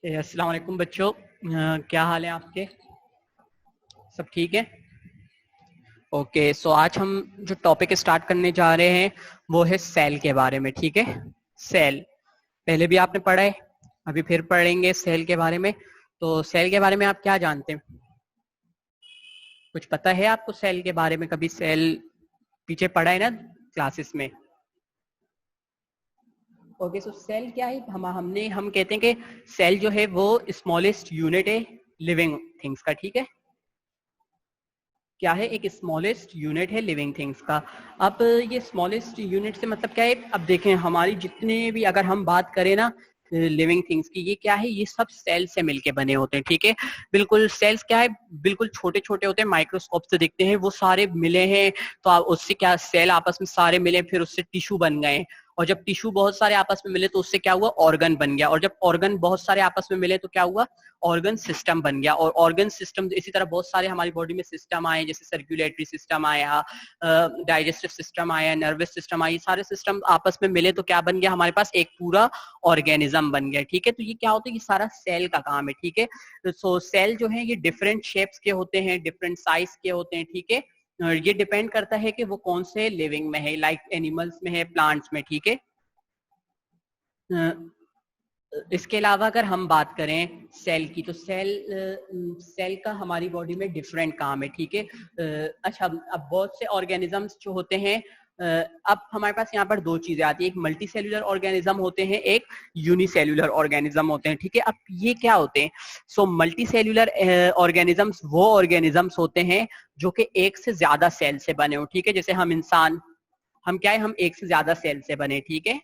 अस्सलाम वालेकुम बच्चों, क्या हाल है आपके? सब ठीक है? ओके, सो आज हम जो टॉपिक स्टार्ट करने जा रहे हैं वो है सेल के बारे में। ठीक है, सेल पहले भी आपने पढ़ा है, अभी फिर पढ़ेंगे सेल के बारे में। तो सेल के बारे में आप क्या जानते हैं? कुछ पता है आपको सेल के बारे में? कभी सेल पीछे पढ़ा है ना क्लासेस में? ओके, सो सेल क्या है? हम कहते हैं कि सेल जो है वो स्मॉलेस्ट यूनिट है लिविंग थिंग्स का। ठीक है, क्या है? एक स्मॉलेस्ट यूनिट है लिविंग थिंग्स का। अब ये स्मॉलेस्ट यूनिट से मतलब क्या है? अब देखें, हमारी जितने भी अगर हम बात करें ना लिविंग थिंग्स की, ये क्या है? ये सब सेल से मिलके बने होते हैं। ठीक है, बिल्कुल सेल्स क्या है? बिल्कुल छोटे छोटे होते हैं, माइक्रोस्कोप से दिखते हैं। वो सारे मिले हैं तो उससे क्या, सेल आपस में सारे मिले, फिर उससे टिश्यू बन गए। और जब टिश्यू बहुत सारे आपस में मिले तो उससे क्या हुआ? ऑर्गन बन गया। और जब ऑर्गन बहुत सारे आपस में मिले तो क्या हुआ? ऑर्गन सिस्टम बन गया। और ऑर्गन सिस्टम इसी तरह बहुत सारे हमारी बॉडी में सिस्टम आए, जैसे सर्कुलेटरी सिस्टम आया, डाइजेस्टिव सिस्टम आया, नर्वस सिस्टम आया। सारे सिस्टम आपस में मिले तो क्या बन गया? हमारे पास एक पूरा ऑर्गेनिज्म बन गया। ठीक है, तो ये क्या होता है? ये सारा सेल का काम है। ठीक है, सो सेल जो है ये डिफरेंट शेप्स के होते हैं, डिफरेंट साइज के होते हैं। ठीक है, ये डिपेंड करता है कि वो कौन से लिविंग में है, लाइक एनिमल्स में है, प्लांट्स में। ठीक है, इसके अलावा अगर हम बात करें सेल की, तो सेल का हमारी बॉडी में डिफरेंट काम है। ठीक है, अच्छा, अब बहुत से ऑर्गेनिजम्स जो होते हैं, अब हमारे पास यहाँ पर दो चीजें आती है, एक मल्टी सेल्यूलर ऑर्गेनिज्म होते हैं, एक यूनिसेल्यूलर ऑर्गेनिज्म होते हैं। ठीक है, अब ये क्या होते हैं? सो मल्टी सेल्यूलर ऑर्गेनिजम्स वो ऑर्गेनिजम्स होते हैं जो कि एक से ज्यादा सेल से बने हो। ठीक है, जैसे हम इंसान, हम क्या है? हम एक से ज्यादा सेल से बने। ठीक है,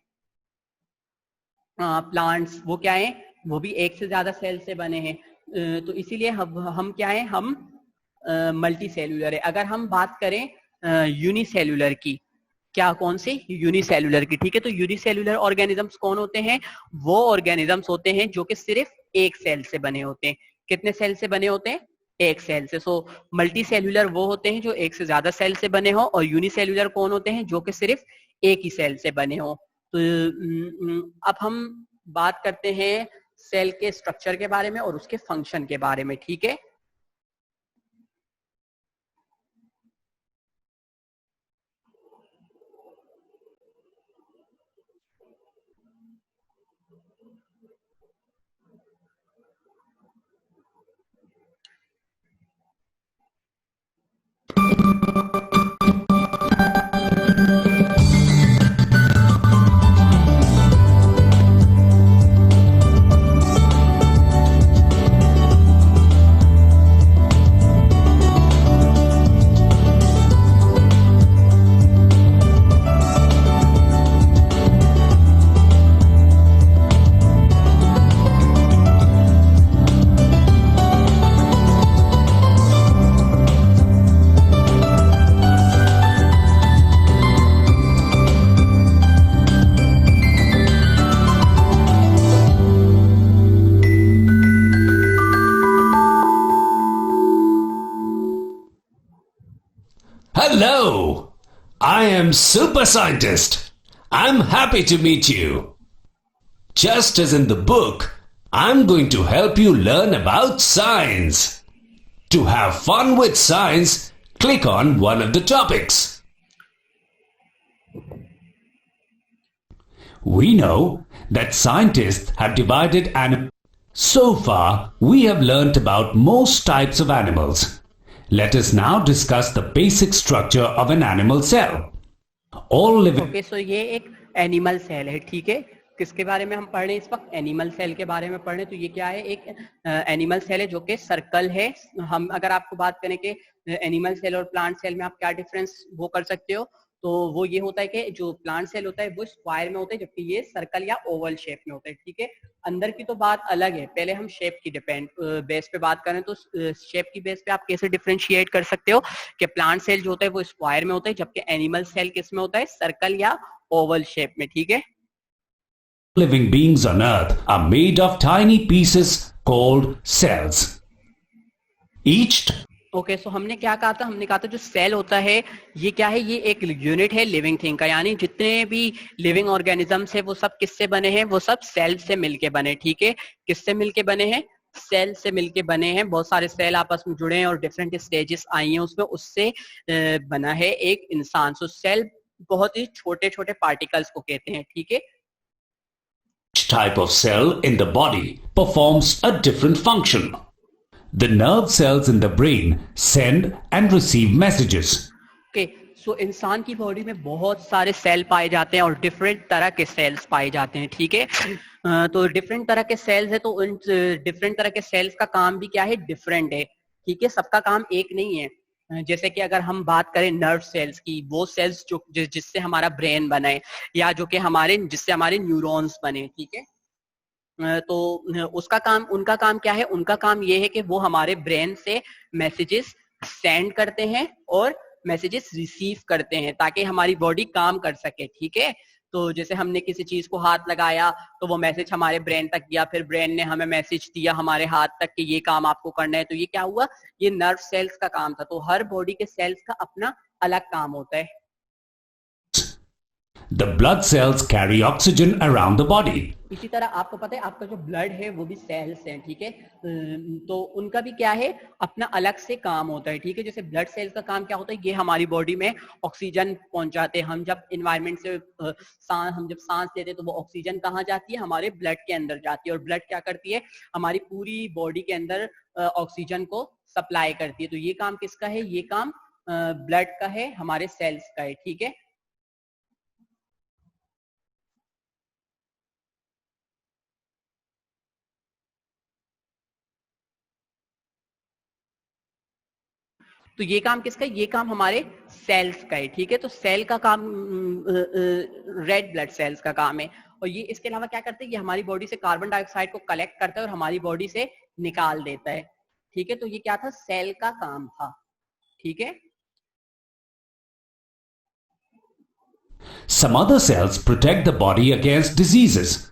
प्लांट्स वो क्या है? वो भी एक से ज्यादा सेल से बने हैं। तो इसीलिए हम क्या है? हम मल्टी सेल्यूलर है। अगर हम बात करें यूनिसेल्यूलर की, क्या कौन सी? यूनिसेल्यूलर की। ठीक है, तो यूनिसेल्यूलर ऑर्गेनिजम्स कौन होते हैं? वो ऑर्गेनिजम्स होते हैं जो कि सिर्फ एक सेल से बने होते हैं। कितने सेल से बने होते हैं? एक सेल से। सो मल्टी सेल्यूलर वो होते हैं जो एक से ज्यादा सेल से बने हो, और यूनिसेल्यूलर कौन होते हैं? जो कि सिर्फ एक ही सेल से बने हो। तो अब हम बात करते हैं सेल के स्ट्रक्चर के बारे में और उसके फंक्शन के बारे में। ठीक है, Hello! I am Super Scientist. I'm happy to meet you. Just as in the book, I'm going to help you learn about science. To have fun with science, click on one of the topics. We know that scientists have divided animals. So far, we have learnt about most types of animals. Let us now discuss the basic structure of an animal cell. All living. Okay, so ये एक animal cell है। ठीक है, किसके बारे में हम पढ़ रहे हैं इस वक्त? एनिमल सेल के बारे में पढ़ रहे हैं। तो ये क्या है? एक एनिमल सेल है जो कि सर्कल है। हम अगर आपको बात करें कि एनिमल सेल और प्लांट सेल में आप क्या डिफरेंस वो कर सकते हो, तो वो ये होता है कि जो प्लांट सेल होता है वो स्क्वायर में होता है, जबकि ये सर्कल या ओवल शेप में होता है। ठीक है, अंदर की तो बात अलग है। पहले हम शेप की बेस पे बात करें तो शेप की बेस पे आप कैसे डिफरेंशिएट कर सकते हो कि प्लांट सेल जो होता है वो स्क्वायर में होता है, जबकि एनिमल सेल किस में होता है? सर्कल या ओवल शेप में। ठीक है, Living beings on Earth are made of tiny pieces called cells. Each okay so हमने क्या कहा था, हमने कहा था जो सेल होता है ये क्या है, ये एक यूनिट है लिविंग थिंग का, यानी जितने भी लिविंग ऑर्गेनिजम्स है वो सब किससे बने हैं, वो सब सेल से मिलके बने। ठीक है, किससे मिलके बने हैं, सेल से मिलके बने हैं। बहुत सारे सेल आपस में जुड़े हैं और डिफरेंट स्टेजेस आई हैं उसमें, उससे बना है एक इंसान। सो सेल बहुत ही छोटे छोटे पार्टिकल्स को कहते हैं। ठीक है, Each type of cell in the body performs a different function. The nerve cells in the brain send and receive messages. Okay so इंसान की बॉडी में बहुत सारे सेल पाए जाते हैं और डिफरेंट तरह के सेल्स पाए जाते हैं। ठीक है, तो डिफरेंट तरह के सेल्स है, तो उन डिफरेंट तरह के सेल्स का काम भी क्या है, डिफरेंट है। ठीक है, सबका काम एक नहीं है। जैसे कि अगर हम बात करें नर्व सेल्स की, वो सेल्स जो जिससे हमारा ब्रेन बने, या जो कि हमारे जिससे हमारे न्यूरॉन्स बने। ठीक है, तो उसका काम, उनका काम क्या है, उनका काम ये है कि वो हमारे ब्रेन से मैसेजेस सेंड करते हैं और मैसेजेस रिसीव करते हैं ताकि हमारी बॉडी काम कर सके। ठीक है, तो जैसे हमने किसी चीज को हाथ लगाया तो वो मैसेज हमारे ब्रेन तक गया, फिर ब्रेन ने हमें मैसेज दिया हमारे हाथ तक कि ये काम आपको करना है। तो ये क्या हुआ, ये नर्व सेल्स का काम था। तो हर बॉडी के सेल्स का अपना अलग काम होता है। The blood cells carry oxygen around the body. इसी तरह आपको पता है आपका जो ब्लड है वो भी सेल्स हैं। ठीक है, तो उनका भी क्या है, अपना अलग से काम होता है। ठीक है, जैसे ब्लड सेल्स का काम क्या होता है, ये हमारी बॉडी में ऑक्सीजन पहुंचाते हैं। हम जब इन्वायरमेंट से हम जब सांस लेते हैं तो वो ऑक्सीजन कहाँ जाती है, हमारे ब्लड के अंदर जाती है। और ब्लड क्या करती है, हमारी पूरी बॉडी के अंदर ऑक्सीजन को सप्लाई करती है। तो ये काम किसका है, ये काम ब्लड का है, हमारे सेल्स का है। ठीक है, तो ये काम किसका है, ये काम हमारे सेल्स का है। ठीक है, तो सेल का काम रेड ब्लड सेल्स का काम है। और ये इसके अलावा क्या करते हैं, ये हमारी बॉडी से कार्बन डाइऑक्साइड को कलेक्ट करता है और हमारी बॉडी से निकाल देता है। ठीक है, तो ये क्या था, सेल का काम था। ठीक है, Some other cells protect the body against diseases.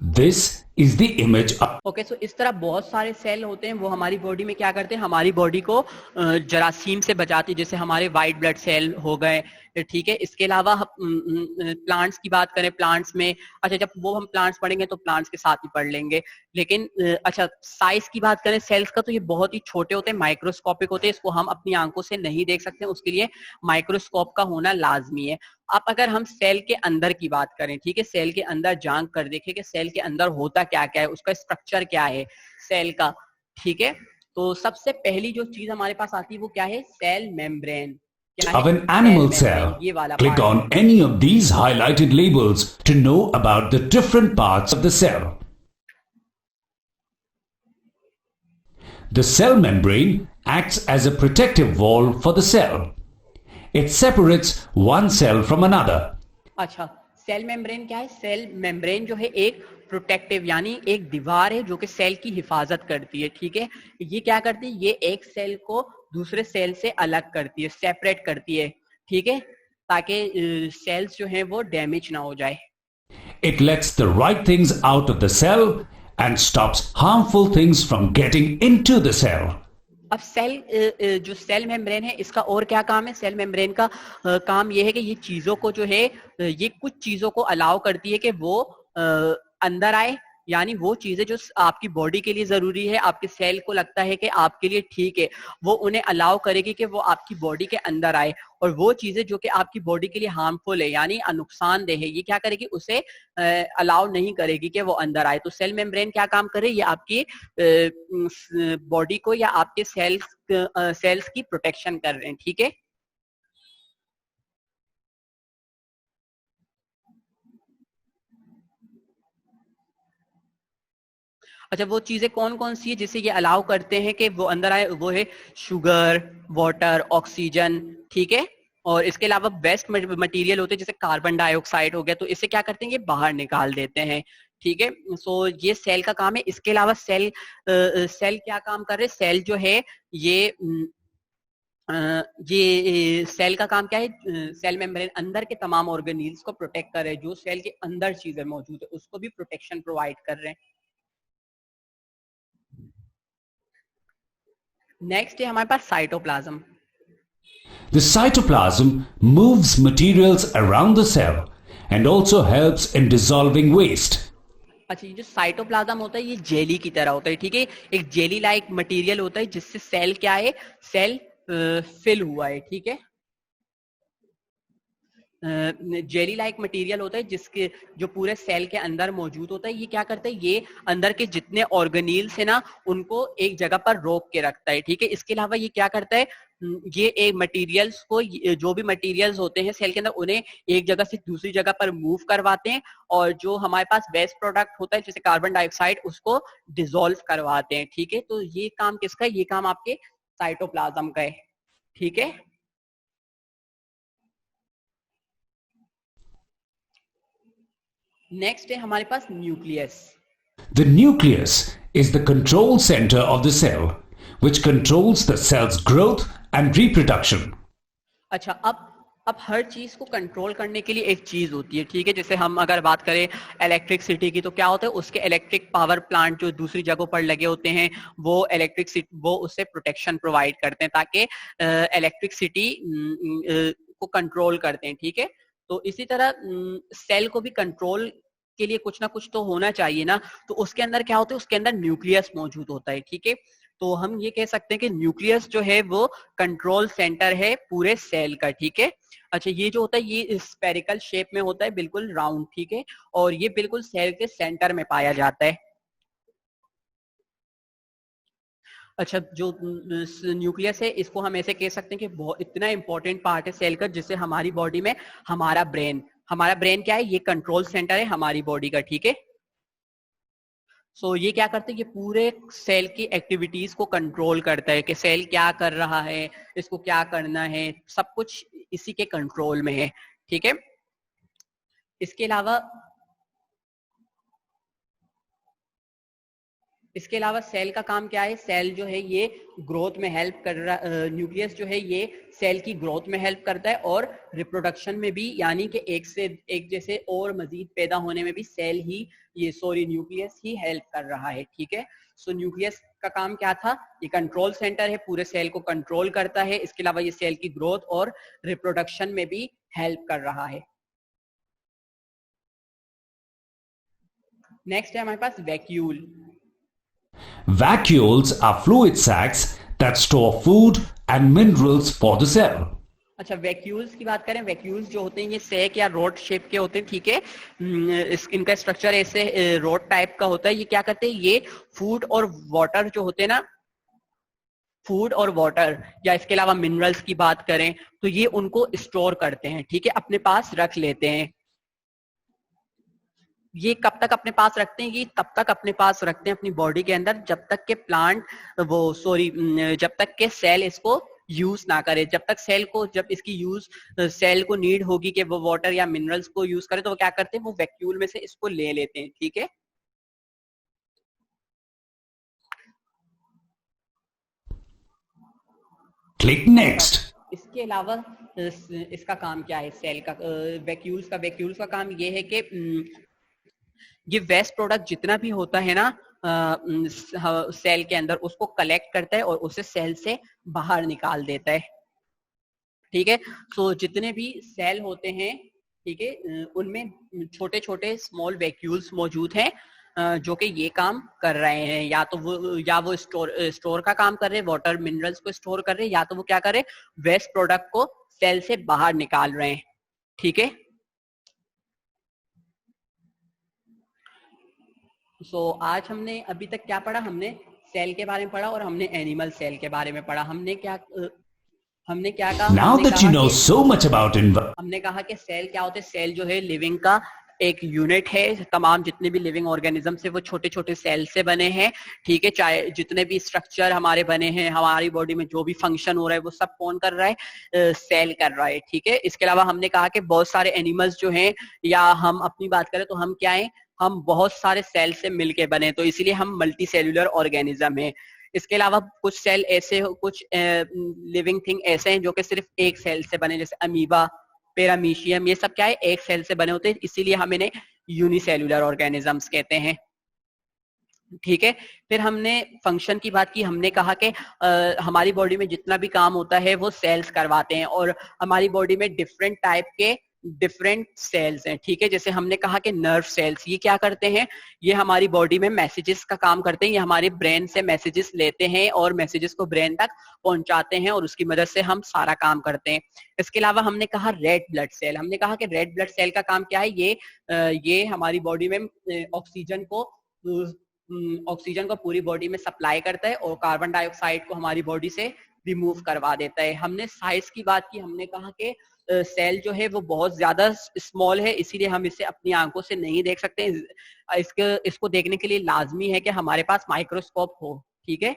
This is the image of okay so इस तरह बहुत सारे सेल होते हैं, वो हमारी बॉडी में क्या करते हैं, हमारी बॉडी को जरासीम से बचाती है। जैसे हमारे वाइट ब्लड सेल हो गए। ठीक है, इसके अलावा प्लांट्स की बात करें, प्लांट्स में, अच्छा जब वो हम प्लांट्स पढ़ेंगे तो प्लांट्स के साथ ही पढ़ लेंगे। लेकिन अच्छा साइज की बात करें सेल्स का, तो ये बहुत ही छोटे होते हैं, माइक्रोस्कोपिक होते हैं। इसको हम अपनी आंखों से नहीं देख सकते, उसके लिए माइक्रोस्कोप का होना लाजमी है। अब अगर हम सेल के अंदर की बात करें, ठीक है, सेल के अंदर झांक कर देखें कि सेल के अंदर होता क्या क्या है, उसका स्ट्रक्चर क्या है सेल का। ठीक है, तो सबसे पहली जो चीज हमारे पास आती है वो क्या है, सेल मेम्ब्रेन। क्या of है, an cell animal membrane, cell. ये वाला Click part. on any of these highlighted labels to know about the different parts of the cell. The cell membrane acts as a protective wall for the cell. It separates one cell from another. अच्छा, cell membrane क्या है, cell membrane जो है एक protective यानी एक दीवार है जो कि सेल की हिफाजत करती है। ठीक है, ये क्या करती है, ये एक सेल को दूसरे सेल से अलग करती है, सेपरेट करती है। ठीक है, ताकि सेल्स जो हैं वो डैमेज ना हो जाए। It lets the right things out of the cell and stops harmful things from getting into the cell. अब सेल जो सेल मेम्ब्रेन है इसका और क्या काम है, सेल मेम्ब्रेन का काम ये है कि ये चीजों को जो है ये कुछ चीजों को अलाउ करती है कि वो अंदर आए, यानी वो चीजें जो आपकी बॉडी के लिए जरूरी है, आपके सेल को लगता है कि आपके लिए ठीक है, वो उन्हें अलाउ करेगी कि वो आपकी बॉडी के अंदर आए। और वो चीजें जो कि आपकी बॉडी के लिए हार्मफुल है यानी नुकसानदेह है, ये क्या करेगी, उसे अलाउ नहीं करेगी कि वो अंदर आए। तो सेल मेम्ब्रेन क्या काम करे, ये आपकी बॉडी को या आपके सेल्स की प्रोटेक्शन कर रहे हैं। ठीक है, अच्छा वो चीजें कौन कौन सी है जिसे ये अलाउ करते हैं कि वो अंदर आए, वो है शुगर, वाटर, ऑक्सीजन। ठीक है, और इसके अलावा वेस्ट मटेरियल होते हैं जैसे कार्बन डाइऑक्साइड हो गया, तो इसे क्या करते हैं, ये बाहर निकाल देते हैं। ठीक है, सो ये सेल का काम है। इसके अलावा सेल क्या काम कर रहे हैं, सेल जो है ये सेल का काम क्या है, सेल मेम्ब्रेन अंदर के तमाम ऑर्गेनील्स को प्रोटेक्ट कर रहे हैं, जो सेल के अंदर चीजें मौजूद है उसको भी प्रोटेक्शन प्रोवाइड कर रहे हैं। नेक्स्ट है हमारे पास cytoplasm. The cytoplasm moves materials around the cell and also helps in dissolving waste. अच्छा, ये जो साइटोप्लाज्म होता है ये जेली की तरह होता है, ठीक है। एक जेली लाइक मटेरियल होता है जिससे सेल क्या है, सेल फिल हुआ है, ठीक है। जेली लाइक मटेरियल होता है जिसके जो पूरे सेल के अंदर मौजूद होता है। ये क्या करता है, ये अंदर के जितने ऑर्गेनील्स है ना उनको एक जगह पर रोक के रखता है, ठीक है। इसके अलावा ये क्या करता है, ये एक मटेरियल्स को, जो भी मटेरियल्स होते हैं सेल के अंदर उन्हें एक जगह से दूसरी जगह पर मूव करवाते हैं, और जो हमारे पास वेस्ट प्रोडक्ट होता है जैसे कार्बन डाइऑक्साइड उसको डिसॉल्व करवाते हैं, ठीक है। तो ये काम किसका है, ये काम आपके साइटोप्लाज्म का है, ठीक है। नेक्स्ट है हमारे पास nucleus. The nucleus is the control center of the cell, which controls the cell's growth and reproduction. अच्छा, अब हर चीज को कंट्रोल करने के लिए एक चीज होती है, ठीक है। जैसे हम अगर बात करें इलेक्ट्रिसिटी की तो क्या होता है, उसके इलेक्ट्रिक पावर प्लांट जो दूसरी जगहों पर लगे होते हैं वो इलेक्ट्रिसिटी, वो उससे प्रोटेक्शन प्रोवाइड करते हैं ताकि इलेक्ट्रिसिटी को कंट्रोल करते हैं, ठीक है। तो इसी तरह सेल को भी कंट्रोल के लिए कुछ ना कुछ तो होना चाहिए ना, तो उसके अंदर क्या होता है, उसके अंदर न्यूक्लियस मौजूद होता है, ठीक है। तो हम ये कह सकते हैं कि न्यूक्लियस जो है वो कंट्रोल सेंटर है पूरे सेल का, ठीक है। अच्छा, ये जो होता है ये स्फेरिकल शेप में होता है, बिल्कुल राउंड, ठीक है, और ये बिल्कुल सेल के सेंटर में पाया जाता है। अच्छा, जो न्यूक्लियस है इसको हम ऐसे कह सकते हैं कि बहुत इतना इंपॉर्टेंट पार्ट है सेल का, जिससे हमारी बॉडी में हमारा ब्रेन क्या है, ये कंट्रोल सेंटर है हमारी बॉडी का, ठीक है। सो ये क्या करते हैं, ये पूरे सेल की एक्टिविटीज को कंट्रोल करता है कि सेल क्या कर रहा है, इसको क्या करना है, सब कुछ इसी के कंट्रोल में है, ठीक है। इसके अलावा सेल का काम क्या है, सेल जो है ये ग्रोथ में हेल्प कर रहा, न्यूक्लियस जो है ये सेल की ग्रोथ में हेल्प करता है और रिप्रोडक्शन में भी, यानी कि एक से एक जैसे और मजीद पैदा होने में भी न्यूक्लियस ही हेल्प कर रहा है, ठीक है। सो न्यूक्लियस का काम क्या था, ये कंट्रोल सेंटर है, पूरे सेल को कंट्रोल करता है। इसके अलावा ये सेल की ग्रोथ और रिप्रोडक्शन में भी हेल्प कर रहा है। नेक्स्ट है हमारे पास vacuole. Vacuoles are fluid sacs that store food and minerals for the cell. अच्छा, वैक्यूल्स की बात करें, वैक्यूल्स जो होते हैं ये सैक या रोड शेप के होते हैं, ठीक है। इनका स्ट्रक्चर ऐसे रोड टाइप का होता है। ये क्या करते हैं, ये फूड और वाटर जो होते हैं ना, फूड और वाटर या इसके अलावा मिनरल्स की बात करें तो ये उनको स्टोर करते हैं, ठीक है, अपने पास रख लेते हैं। ये कब तक अपने पास रखते हैं, ये तब तक अपने पास रखते हैं अपनी बॉडी के अंदर जब तक के जब तक के सेल इसको यूज ना करे। जब इसकी यूज सेल को नीड होगी कि वो वाटर या मिनरल्स को यूज करे तो वो क्या करते हैं, वो वैक्यूल में से इसको ले लेते हैं, ठीक है। Click next. इसके अलावा इसका काम क्या है, सेल का, वैक्यूल्स का काम ये है कि ये वेस्ट प्रोडक्ट जितना भी होता है ना सेल के अंदर, उसको कलेक्ट करता है और उसे सेल से बाहर निकाल देता है, ठीक है। सो जितने भी सेल होते हैं, ठीक है, उनमें छोटे छोटे स्मॉल वैक्यूल्स मौजूद हैं जो कि ये काम कर रहे हैं। या वो स्टोर का काम कर रहे हैं, वाटर मिनरल्स को स्टोर कर रहे हैं, या तो वो क्या कर रहे हैं, वेस्ट प्रोडक्ट को सेल से बाहर निकाल रहे हैं, ठीक है। आज हमने अभी तक क्या पढ़ा, हमने सेल के बारे में पढ़ा और हमने एनिमल सेल के बारे में पढ़ा। हमने क्या कहा, Now that you know so much about हमने कहा कि सेल क्या होते हैं। सेल जो है लिविंग का एक यूनिट है। तमाम जितने भी लिविंग ऑर्गेनिज्म है वो छोटे छोटे सेल से बने हैं, ठीक है। चाहे जितने भी स्ट्रक्चर हमारे बने हैं, हमारी बॉडी में जो भी फंक्शन हो रहा है वो सब कौन कर रहा है, सेल कर रहा है, ठीक है। इसके अलावा हमने कहा कि बहुत सारे एनिमल्स जो हैं, या हम अपनी बात करें तो हम क्या है, हम बहुत सारे सेल से मिलके बने, तो इसीलिए हम मल्टी सेल्यूलर ऑर्गेनिज्म है। इसके अलावा कुछ सेल ऐसे, कुछ लिविंग थिंग ऐसे हैं जो कि सिर्फ एक सेल से बने, जैसे अमीबा, पैरामीशियम, ये सब क्या है, एक सेल से बने होते हैं, इसीलिए हम इन्हें यूनिसेल्यूलर ऑर्गेनिजम्स कहते हैं। ठीक है। फिर हमने फंक्शन की बात की, हमने कहा कि हमारी बॉडी में जितना भी काम होता है वो सेल्स करवाते हैं, और हमारी बॉडी में डिफरेंट टाइप के डिफरेंट सेल्स हैं, ठीक है। जैसे हमने कहा कि नर्व सेल्स, ये क्या करते हैं, ये हमारी बॉडी में मैसेजेस का काम करते हैं, ये हमारे ब्रेन से मैसेजेस लेते हैं और मैसेजेस को ब्रेन तक पहुंचाते हैं, और उसकी मदद से हम सारा काम करते हैं। इसके अलावा हमने कहा रेड ब्लड सेल, हमने कहा कि रेड ब्लड सेल का काम क्या है, ये हमारी बॉडी में ऑक्सीजन को पूरी बॉडी में सप्लाई करता है और कार्बन डाइऑक्साइड को हमारी बॉडी से रिमूव करवा देता है। हमने साइज की बात की, हमने कहा कि सेल जो है वो बहुत ज्यादा स्मॉल है, इसीलिए हम इसे अपनी आंखों से नहीं देख सकते। इसको देखने के लिए लाजमी है कि हमारे पास माइक्रोस्कोप हो, ठीक है।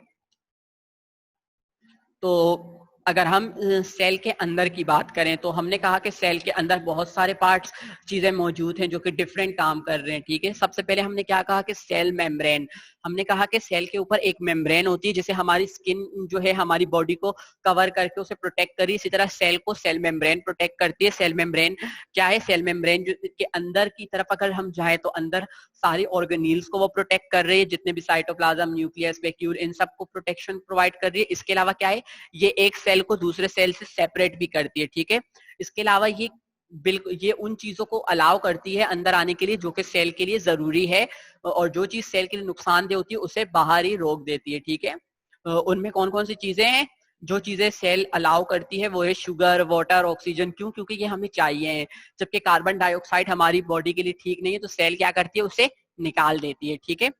तो अगर हम सेल के अंदर की बात करें तो हमने कहा कि सेल के अंदर बहुत सारे पार्ट्स, चीजें मौजूद हैं जो कि डिफरेंट काम कर रहे हैं, ठीक है। सबसे पहले हमने क्या कहा कि सेल मेम्ब्रेन, हमने कहा कि सेल के ऊपर एक मेम्ब्रेन होती है, जैसे हमारी स्किन जो है हमारी बॉडी को कवर करके उसे प्रोटेक्ट करी, इसी तरह सेल को सेल मेम्ब्रेन प्रोटेक्ट करती है। सेल मेम्ब्रेन क्या है, सेल मेम्ब्रेन के अंदर की तरफ अगर हम जाए तो अंदर सारी ऑर्गेनील्स को वो प्रोटेक्ट कर रही है, जितने भी साइटोप्लाज्म, न्यूक्लियस, वैक्यूल, इन सबको प्रोटेक्शन प्रोवाइड कर रही है। इसके अलावा क्या है, ये एक सेल को दूसरे सेल से सेपरेट भी करती है, ठीक है। इसके अलावा ये बिल्कुल ये उन चीजों को अलाउ करती है अंदर आने के लिए जो कि सेल के लिए जरूरी है, और जो चीज सेल के लिए नुकसानदेह होती है उसे बाहर ही रोक देती है, ठीक है। उनमें कौन कौन सी चीजें हैं, जो चीजें सेल अलाउ करती है वो है शुगर, वाटर, ऑक्सीजन। क्यों? क्योंकि ये हमें चाहिए हैं, जबकि कार्बन डाइऑक्साइड हमारी बॉडी के लिए ठीक नहीं है, तो सेल क्या करती है, उसे निकाल देती है, ठीक है।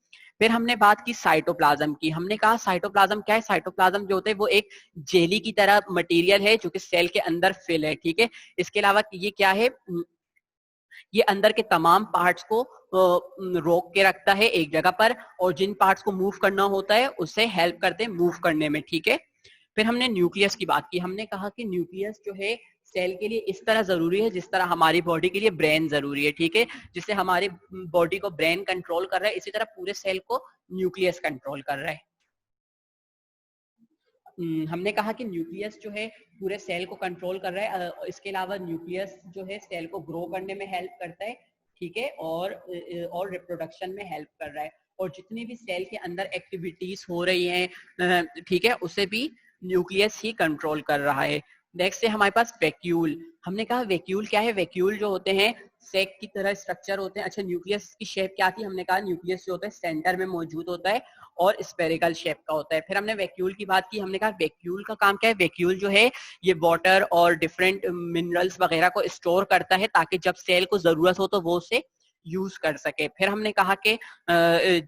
फिर हमने बात की साइटोप्लाज्म की, हमने कहा साइटोप्लाज्म क्या है, साइटोप्लाज्म जो होता है वो एक जेली की तरह मटेरियल है जो कि सेल के अंदर फिल है, ठीक है। इसके अलावा ये क्या है, ये अंदर के तमाम पार्ट्स को रोक के रखता है एक जगह पर, और जिन पार्ट्स को मूव करना होता है उसे हेल्प करते हैं मूव करने में, ठीक है। फिर हमने न्यूक्लियस की बात की, हमने कहा कि न्यूक्लियस जो है सेल के लिए इस तरह जरूरी है जिस तरह हमारी बॉडी के लिए ब्रेन जरूरी है, ठीक है। जिससे हमारी बॉडी को ब्रेन कंट्रोल कर रहा है, इसी तरह पूरे सेल को न्यूक्लियस कंट्रोल कर रहा है। हमने कहा कि न्यूक्लियस जो है पूरे सेल को कंट्रोल कर रहा है, इसके अलावा न्यूक्लियस जो है सेल को ग्रो करने में हेल्प करता है, ठीक है, और रिप्रोडक्शन में हेल्प कर रहा है, और जितनी भी सेल के अंदर एक्टिविटीज हो रही हैं, ठीक है, उसे भी न्यूक्लियस ही कंट्रोल कर रहा है। नेक्स्ट है हमारे पास वैक्यूल, हमने कहा वैक्यूल क्या है, वैक्यूल जो होते हैं सेक की तरह स्ट्रक्चर होते हैं। अच्छा, न्यूक्लियस की शेप क्या थी, हमने कहा न्यूक्लियस जो होता है सेंटर में मौजूद होता है और स्फेरिकल शेप का होता है। फिर हमने वैक्यूल की बात की, हमने कहा वैक्यूल का काम क्या है, वैक्यूल जो है ये वाटर और डिफरेंट मिनरल्स वगैरह को स्टोर करता है ताकि जब सेल को जरूरत हो तो वो उसे यूज कर सके। फिर हमने कहा कि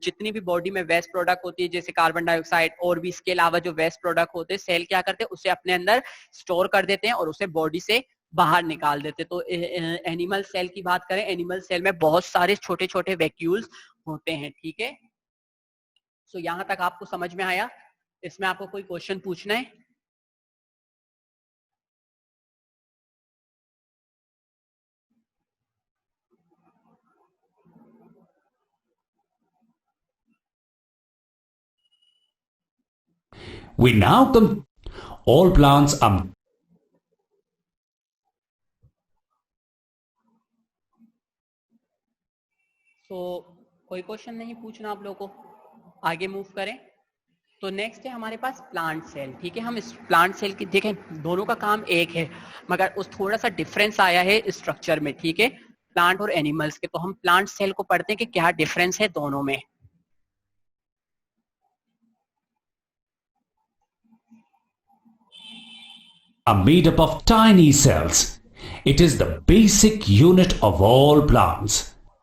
जितनी भी बॉडी में वेस्ट प्रोडक्ट होती है जैसे कार्बन डाइऑक्साइड और भी इसके अलावा जो वेस्ट प्रोडक्ट होते हैं, सेल क्या करते हैं, उसे अपने अंदर स्टोर कर देते हैं और उसे बॉडी से बाहर निकाल देते। तो एनिमल सेल की बात करें, एनिमल सेल में बहुत सारे छोटे छोटे वैक्यूल्स होते हैं, ठीक है। सो यहाँ तक आपको समझ में आया? इसमें आपको कोई क्वेश्चन पूछना है? We now come. All plants are. सो कोई क्वेश्चन नहीं पूछना आप लोगों को, आगे मूव करें। तो नेक्स्ट है हमारे पास प्लांट सेल, ठीक है। हम इस प्लांट सेल की देखें, दोनों का काम एक है मगर उस थोड़ा सा डिफरेंस आया है स्ट्रक्चर में, ठीक है, प्लांट और एनिमल्स के। तो हम प्लांट सेल को पढ़ते हैं कि क्या डिफरेंस है दोनों में। Are made up of tiny cells. It is the basic unit of all plants.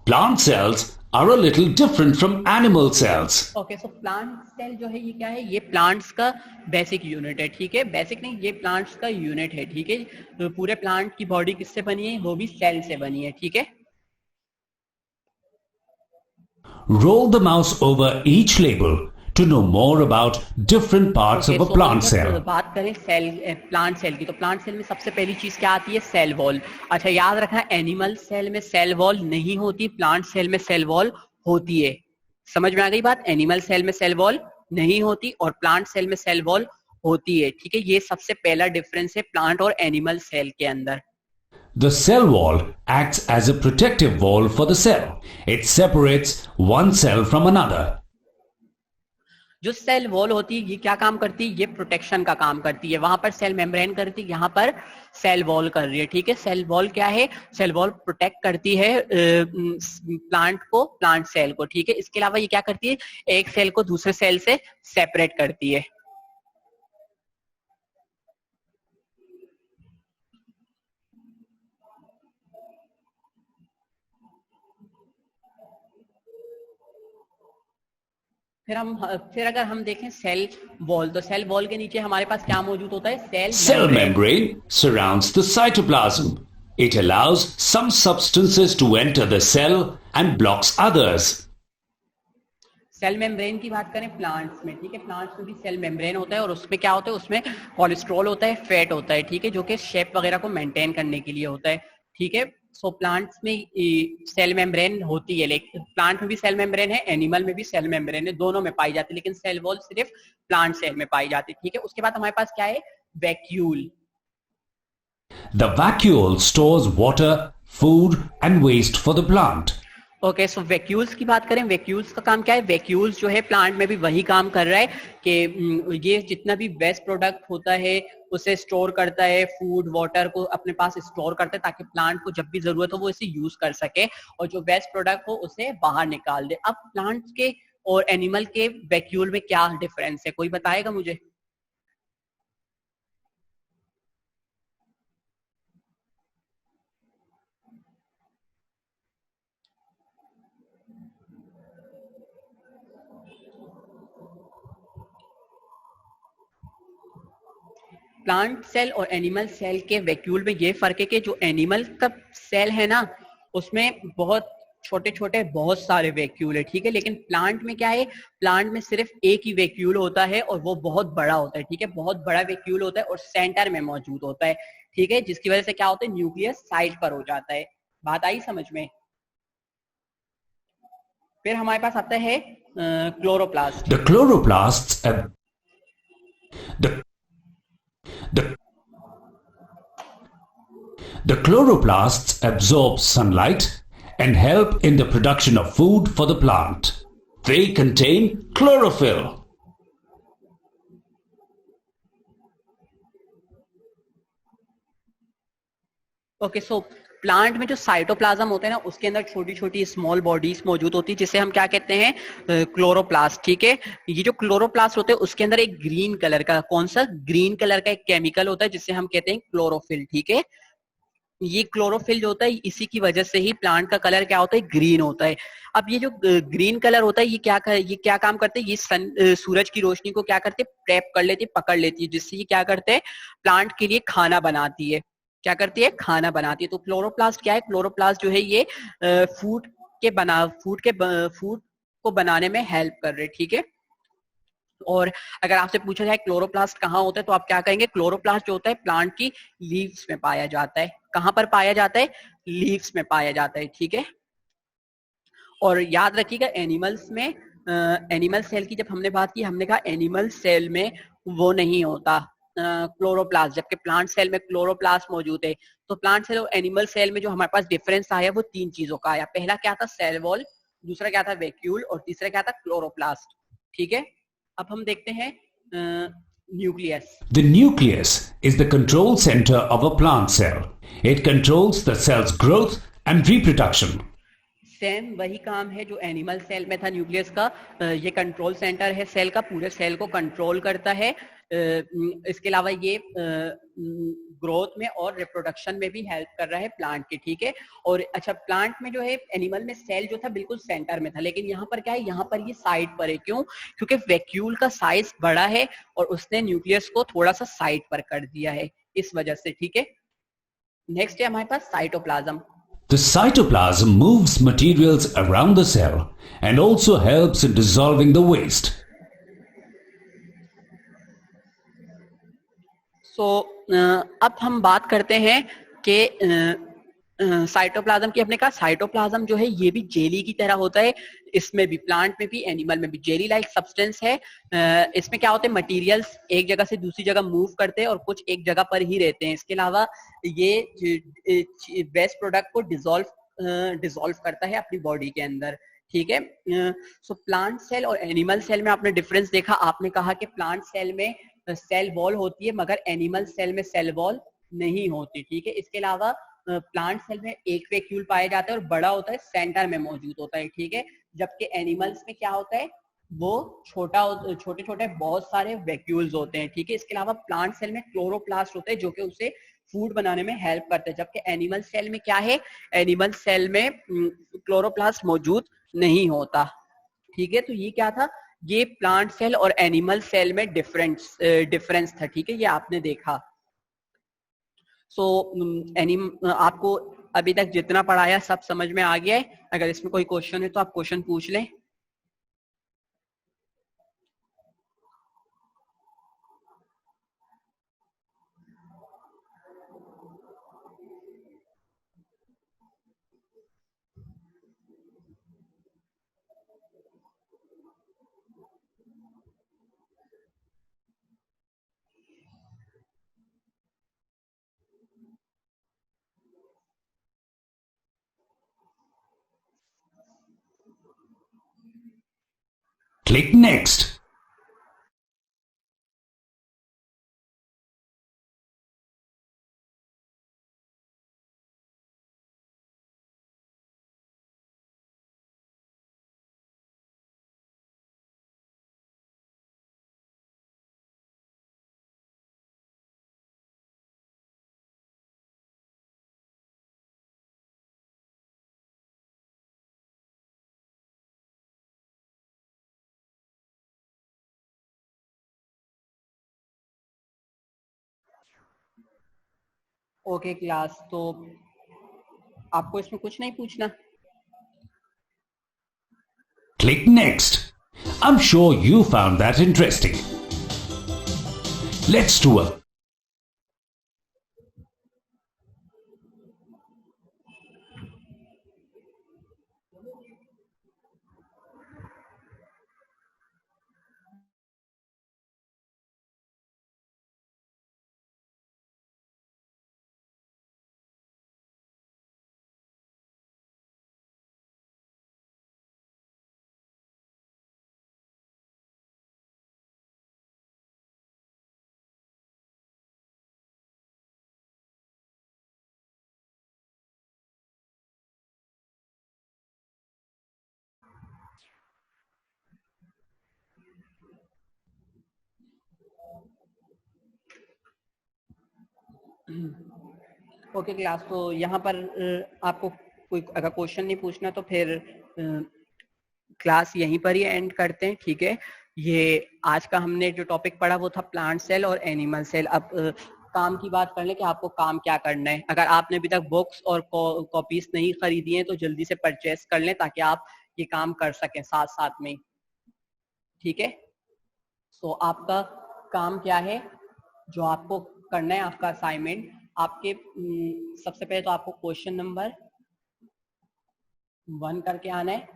Plant cells are a little different from animal cells. Okay, so plant cell जो है ये क्या है, ये प्लांट्स का बेसिक यूनिट है, ठीक है। बेसिक नहीं, ये प्लांट्स का यूनिट है, ठीक है। तो पूरे प्लांट की बॉडी किससे बनी है, वो भी सेल से बनी है, ठीक है। Roll the mouse over each label to know more about different parts of a plant cell. बात करें सेल, प्लांट सेल की, तो प्लांट सेल में सबसे पहली चीज क्या आती है, सेल वॉल। अच्छा, याद रखना, एनिमल सेल में सेल वॉल नहीं होती, प्लांट सेल में सेल वॉल होती है। समझ में आ गई बात? एनिमल सेल में सेल वॉल नहीं होती और प्लांट सेल में सेल वॉल होती है, ठीक है। ये सबसे पहला डिफरेंस है प्लांट और एनिमल सेल के अंदर। The cell wall acts as a protective wall for the cell. It separates one cell from another. जो सेल वॉल होती है ये क्या काम करती है, ये प्रोटेक्शन का काम करती है। वहां पर सेल मेम्ब्रेन करती है, यहाँ पर सेल वॉल कर रही है, ठीक है। सेल वॉल क्या है, सेल वॉल प्रोटेक्ट करती है प्लांट को, प्लांट सेल को, ठीक है। इसके अलावा ये क्या करती है, एक सेल को दूसरे सेल से सेपरेट करती है। फिर अगर हम देखें सेल वॉल, तो सेल वॉल के नीचे हमारे पास क्या मौजूद होता है, Cell membrane surrounds the cytoplasm. It allows some substances to enter the cell and blocks others. Cell membrane की बात करें प्लांट्स में, ठीक है, प्लांट्स में भी सेल मेम्ब्रेन होता है और उसमें क्या होता है, उसमें कोलेस्ट्रॉल होता है, फैट होता है, ठीक है, जो कि शेप वगैरह को मेंटेन करने के लिए होता है, ठीक है। सो प्लांट्स में सेल मेम्ब्रेन होती है, लेकिन प्लांट में भी सेल मेम्ब्रेन है, एनिमल में भी सेल मेम्ब्रेन है, दोनों में पाई जाती है, लेकिन सेल वॉल सिर्फ प्लांट सेल में पाई जाती है, ठीक है। उसके बाद हमारे पास क्या है, vacuole. The vacuole stores water, food and waste for the plant. Okay, so vacuoles की बात करें, वैक्यूल्स का काम क्या है, वैक्यूल्स जो है प्लांट में भी वही काम कर रहा है कि ये जितना भी वेस्ट प्रोडक्ट होता है उसे स्टोर करता है, फूड वाटर को अपने पास स्टोर करता है ताकि प्लांट को जब भी जरूरत हो वो इसे यूज कर सके और जो वेस्ट प्रोडक्ट हो उसे बाहर निकाल दे। अब प्लांट के और एनिमल के वैक्यूल में क्या डिफरेंस है, कोई बताएगा मुझे? प्लांट सेल और एनिमल सेल के वैक्यूल में ये फर्क है कि जो एनिमल का सेल है ना उसमें बहुत छोटे छोटे बहुत सारे वैक्यूल है, ठीक है, लेकिन प्लांट में क्या है, प्लांट में सिर्फ एक ही वैक्यूल होता है और वो बहुत बड़ा होता है, ठीक है, बहुत बड़ा वैक्यूल होता है और सेंटर में मौजूद होता है, ठीक है, जिसकी वजह से क्या होता है, न्यूक्लियस साइड पर हो जाता है। बात आई समझ में? फिर हमारे पास आता है chloroplast. The chloroplasts The chloroplasts absorb sunlight and help in the production of food for the plant. They contain chlorophyll. Okay, so plant में जो साइटोप्लाज्म होते हैं ना उसके अंदर छोटी छोटी स्मॉल बॉडीज मौजूद होती है जिसे हम क्या कहते हैं, क्लोरोप्लास्ट, ठीक है। ये जो क्लोरोप्लास्ट होते हैं उसके अंदर एक ग्रीन कलर का, कौन सा, ग्रीन कलर का एक केमिकल होता है जिसे हम कहते हैं क्लोरोफिल, ठीक है। ये क्लोरोफिल जो होता है इसी की वजह से ही प्लांट का कलर क्या होता है, ग्रीन होता है। अब ये जो ग्रीन कलर होता है ये क्या काम करते हैं, ये सूरज की रोशनी को क्या करते हैं, ट्रैप कर लेती है, पकड़ लेती है, जिससे ये क्या करते हैं, प्लांट के लिए खाना बनाती है, क्या करती है, खाना बनाती है। तो क्लोरोप्लास्ट क्या है, क्लोरोप्लास्ट जो है ये फूड को बनाने में हेल्प कर रहे, ठीक है। और अगर आपसे पूछा जाए क्लोरोप्लास्ट कहाँ होता है तो आप क्या कहेंगे, क्लोरोप्लास्ट जो होता है प्लांट की लीव्स में पाया जाता है। कहाँ पर पाया जाता है, लीव्स में पाया जाता है, ठीक है। और याद रखिएगा एनिमल्स में, एनिमल सेल की जब हमने बात की, हमने कहा एनिमल सेल में वो नहीं होता क्लोरोप्लास्ट, जबकि प्लांट सेल में क्लोरोप्लास्ट मौजूद है। तो प्लांट सेल और एनिमल सेल में जो हमारे पास डिफरेंस आया वो तीन चीजों का आया। पहला क्या था, सेल वॉल, दूसरा क्या था, वैक्यूल, और तीसरा क्या था, क्लोरोप्लास्ट, ठीक है। अब हम देखते हैं nucleus. The nucleus is the control center of a plant cell. It controls the cell's growth and reproduction. Same वही काम है जो एनिमल सेल में था न्यूक्लियस का। ये कंट्रोल सेंटर है सेल का, पूरे सेल को कंट्रोल करता है। इसके अलावा ये ग्रोथ में और रिप्रोडक्शन में भी हेल्प कर रहा है प्लांट के, ठीक है। और अच्छा, प्लांट में जो है, एनिमल में सेल जो था बिल्कुल सेंटर में था, लेकिन यहाँ पर क्या है, यहाँ पर ये साइड पर है। क्यों? क्योंकि वैक्यूल का साइज बड़ा है और उसने न्यूक्लियस को थोड़ा सा साइड पर कर दिया है, इस वजह से, ठीक है। नेक्स्ट है हमारे पास cytoplasm. The cytoplasm moves materials around the cell and also helps in dissolving the waste. अब हम बात करते हैं कि साइटोप्लाज्म की। हमने कहा साइटोप्लाज्म जो है ये भी जेली की तरह होता है, इसमें भी, प्लांट में भी एनिमल में भी जेली लाइक सब्सटेंस है। इसमें क्या होते हैं, मटेरियल्स एक जगह से दूसरी जगह मूव करते हैं और कुछ एक जगह पर ही रहते हैं। इसके अलावा ये वेस्ट प्रोडक्ट को डिसॉल्व करता है अपनी बॉडी के अंदर, ठीक है। सो प्लांट सेल और एनिमल सेल में आपने डिफरेंस देखा, आपने कहा कि प्लांट सेल में सेल वॉल होती है मगर एनिमल सेल में सेल वॉल नहीं होती, ठीक है। इसके अलावा प्लांट सेल में एक वैक्यूल पाया जाता है और बड़ा होता है, सेंटर में मौजूद होता है, ठीक है। जबकि एनिमल्स में क्या होता है, वो छोटे छोटे बहुत सारे वैक्यूल्स होते हैं, ठीक है। इसके अलावा प्लांट सेल में क्लोरोप्लास्ट होते हैं जो कि उसे फूड बनाने में हेल्प करते हैं, जबकि एनिमल सेल में क्या है, एनिमल सेल में क्लोरोप्लास्ट मौजूद नहीं होता, ठीक है। तो ये क्या था, ये प्लांट सेल और एनिमल सेल में डिफरेंस था, ठीक है, ये आपने देखा। सो आपको अभी तक जितना पढ़ाया सब समझ में आ गया है? अगर इसमें कोई क्वेश्चन है तो आप क्वेश्चन पूछ लें। Click Next. ओके क्लास, तो आपको इसमें कुछ नहीं पूछना? Click Next. I'm sure you found that interesting. Let's do a okay class, तो यहाँ पर आपको कोई अगर क्वेश्चन नहीं पूछना तो फिर क्लास यहीं पर ही एंड करते हैं, ठीक है। ये आज का हमने जो टॉपिक पढ़ा वो था प्लांट सेल और एनिमल सेल। अब काम की बात कर लें कि आपको काम क्या करना है। अगर आपने अभी तक बुक्स और कॉपीज नहीं खरीदी हैं तो जल्दी से परचेस कर लें ताकि आप ये काम कर सकें साथ साथ में, ठीक है। तो आपका काम क्या है जो आपको करना है, आपका असाइनमेंट, आपके सबसे पहले तो आपको क्वेश्चन नंबर 1 करके आना है।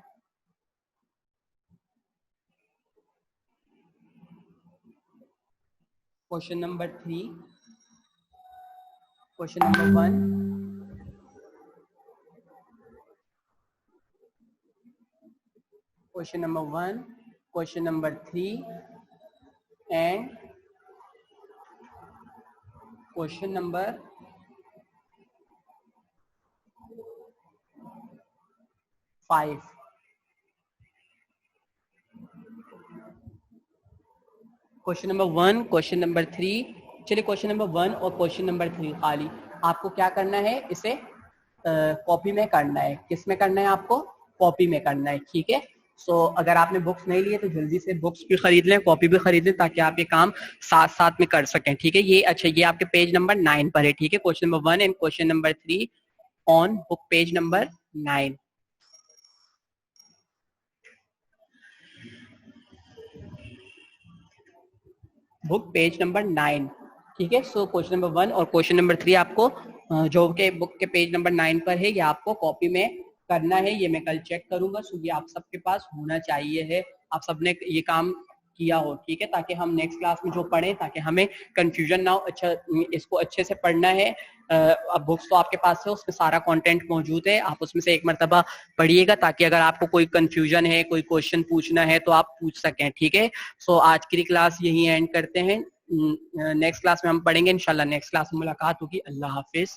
Question number 3, question number 1, question number 1, question number 3 and question number 5। Question number 1, question number 3, चलिए क्वेश्चन नंबर 1 और क्वेश्चन नंबर 3 खाली आपको क्या करना है, इसे कॉपी में करना है। किस में करना है? आपको कॉपी में करना है, ठीक है। सो अगर आपने बुक्स नहीं लिए तो जल्दी से बुक्स भी खरीद लें, कॉपी भी खरीद लें ताकि आप ये काम साथ साथ में कर सकें, ठीक है। ये अच्छा, ये आपके पेज नंबर 9 पर है, ठीक है। Question number 1 and question number 3 on book page number 9। Book page number 9, ठीक है। सो क्वेश्चन नंबर 1 और क्वेश्चन नंबर 3 आपको जो के बुक के पेज नंबर 9 पर है, ये आपको कॉपी में करना है। ये मैं कल चेक करूंगा, सो ये आप सबके पास होना चाहिए है। आप सबने ये काम किया हो, ठीक है, ताकि हम नेक्स्ट क्लास में जो पढ़ें ताकि हमें कंफ्यूजन ना हो। अच्छा, इसको अच्छे से पढ़ना है। अब बुक्स तो आपके पास है, उसमें सारा कंटेंट मौजूद है, आप उसमें से एक मरतबा पढ़िएगा ताकि अगर आपको कोई कंफ्यूजन है, कोई क्वेश्चन पूछना है तो आप पूछ सकें, ठीक है। सो आज की क्लास यही एंड करते हैं। नेक्स्ट क्लास में हम पढ़ेंगे इंशाल्लाह। नेक्स्ट क्लास में मुलाकात होगी। अल्लाह हाफिज।